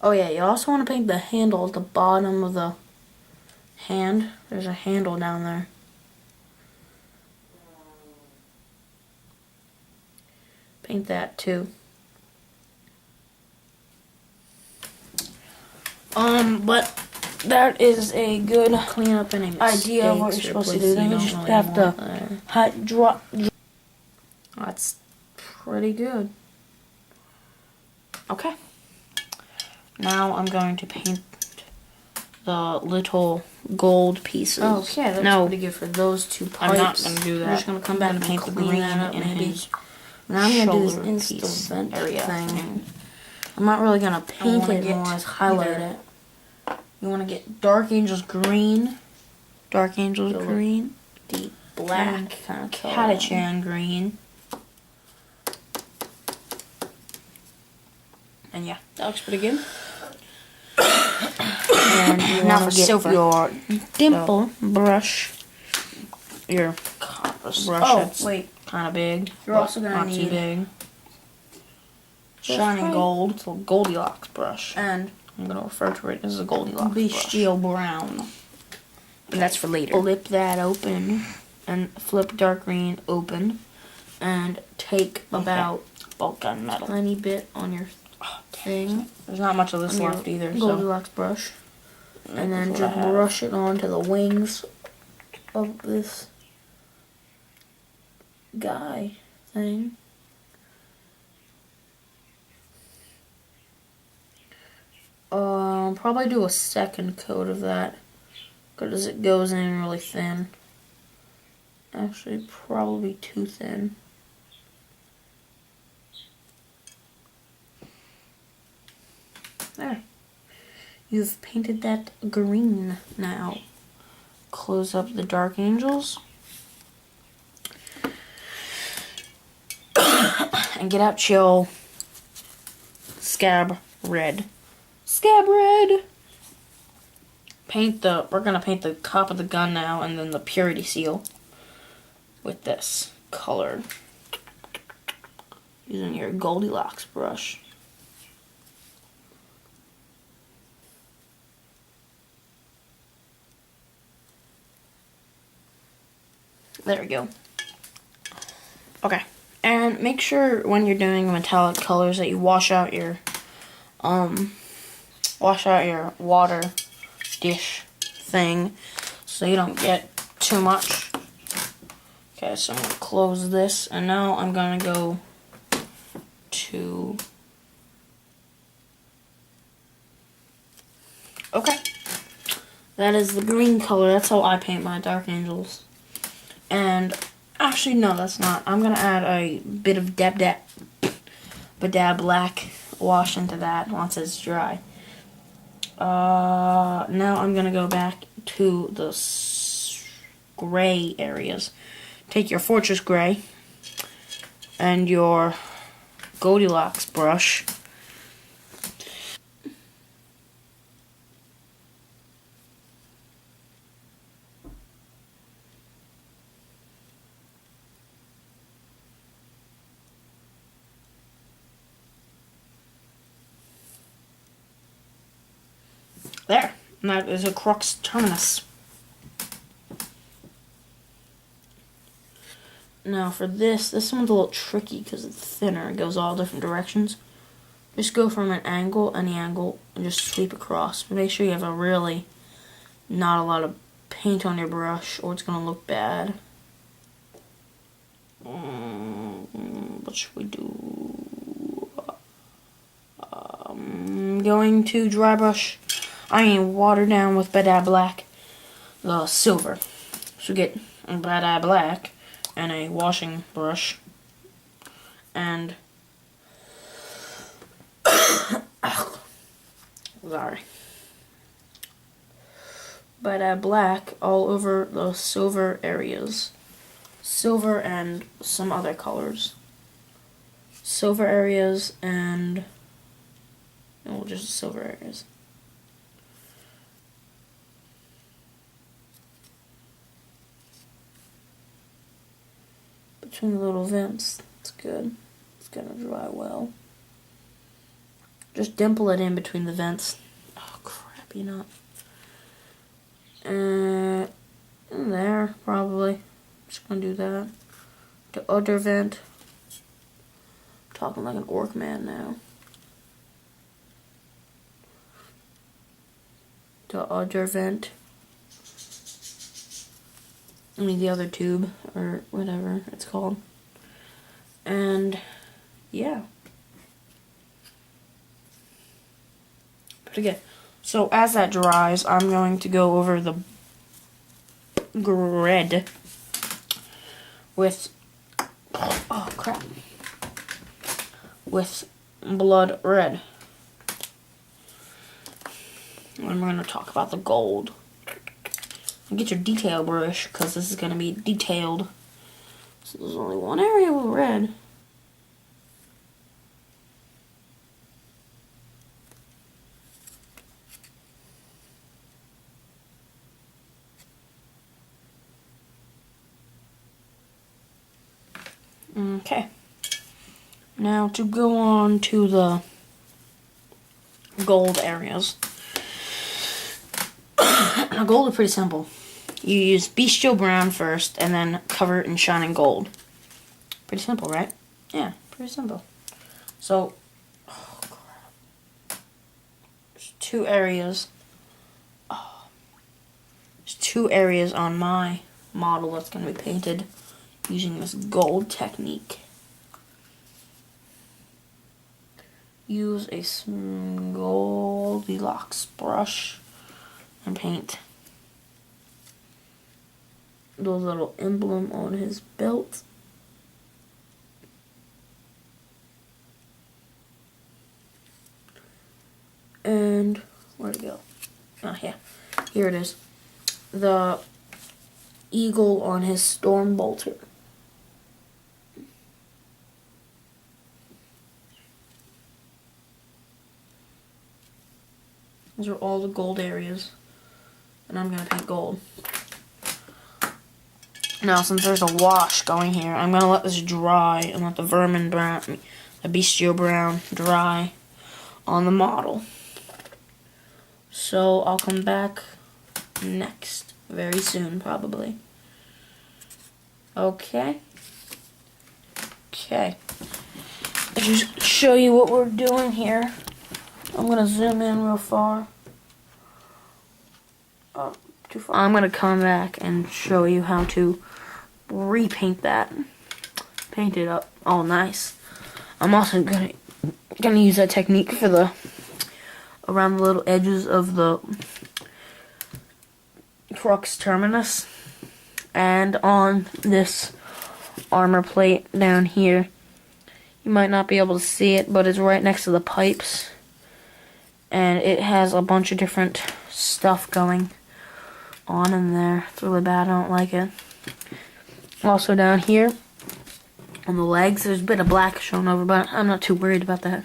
Oh yeah, you also want to paint the handle at the bottom of the hand. There's a handle down there. Paint that too. But that is a good cleanup any idea of what you're supposed to do. Then you just have to drop. That's pretty good. Okay. Now I'm going to paint the little gold pieces. Oh, okay, that's pretty good for those two pipes. I'm not going to do that. I'm just going to come back and paint the green up, maybe. Now I'm going to do this instant area thing. I'm not really going to paint it more as highlight it. You want to get Dark Angels green. Dark Angels green. Deep black kind of Catachan green. And yeah, that looks pretty good. And you now for silver. Your dimple brush. Your brush. Oh, wait. Kind of big. You're also going to not need too big. Shining gold. It's a Goldilocks brush. And I'm going to refer to it as a Goldilocks bestial brown. And that's for later. Flip that open. And flip dark green open. And take about gunmetal. Tiny bit on your thing. There's not much of this left either. Goldilocks brush. And then just brush it onto the wings of this guy thing. Probably do a second coat of that because it goes in really thin. Actually, probably too thin. There. You've painted that green now. Close up the Dark Angels. And get out your scab red. Scab red! We're gonna paint the top of the gun now and then the purity seal with this color. Using your Goldilocks brush. There we go. Okay. And make sure when you're doing metallic colors that you wash out your water dish thing so you don't get too much. Okay, so I'm going to close this and now I'm going to go to okay. That is the green color. That's how I paint my Dark Angels. And actually, no, that's not. I'm going to add a bit of Badab Black wash into that once it's dry. Now I'm going to go back to the gray areas. Take your Fortress Gray and your Goldilocks brush. There. And that is a Crux Terminus. Now for this one's a little tricky because it's thinner. It goes all different directions. Just go from any angle, and just sweep across. Make sure you have not a lot of paint on your brush or it's going to look bad. What should we do? I'm going to water down with Badab Black the silver. So get Badab Black and a washing brush and sorry. Badab Black all over the silver areas. Silver and some other colors. Silver areas and just silver areas. Between the little vents, it's good. It's gonna dry well. Just dimple it in between the vents. Oh crap, you know. In there, probably. Just gonna do that. The other vent. Talking like an orc man now. The other vent. I mean the other tube, or whatever it's called. And yeah. Pretty good. So as that dries, I'm going to go over the grid with, oh crap, with blood red. And we're going to talk about the gold. Get your detail brush, because this is going to be detailed. So there's only one area with red. Okay. Now to go on to the gold areas. Now gold is pretty simple. You use bestial brown first and then cover it in shining gold. Pretty simple, right? Yeah, pretty simple. So, oh crap. There's two areas. Oh, there's two areas on my model that's going to be painted using this gold technique. Use a Goldilocks brush and paint the little emblem on his belt. And where'd it go? Oh yeah, here it is. The eagle on his storm bolter. Those are all the gold areas. And I'm going to paint gold. Now, since there's a wash going here, I'm going to let this dry and let the vermin brown, the bestial brown, dry on the model. So, I'll come back next. Very soon, probably. Okay. Okay. Let's just show you what we're doing here. I'm going to zoom in real far. Oh, too far. I'm going to come back and show you how to repaint that. Paint it up all nice. I'm also going to use that technique for the around the little edges of the crux terminus and on this armor plate down here. You might not be able to see it, but it's right next to the pipes. And it has a bunch of different stuff going on in there. It's really bad. I don't like it. Also down here on the legs, there's a bit of black shown over, but I'm not too worried about that.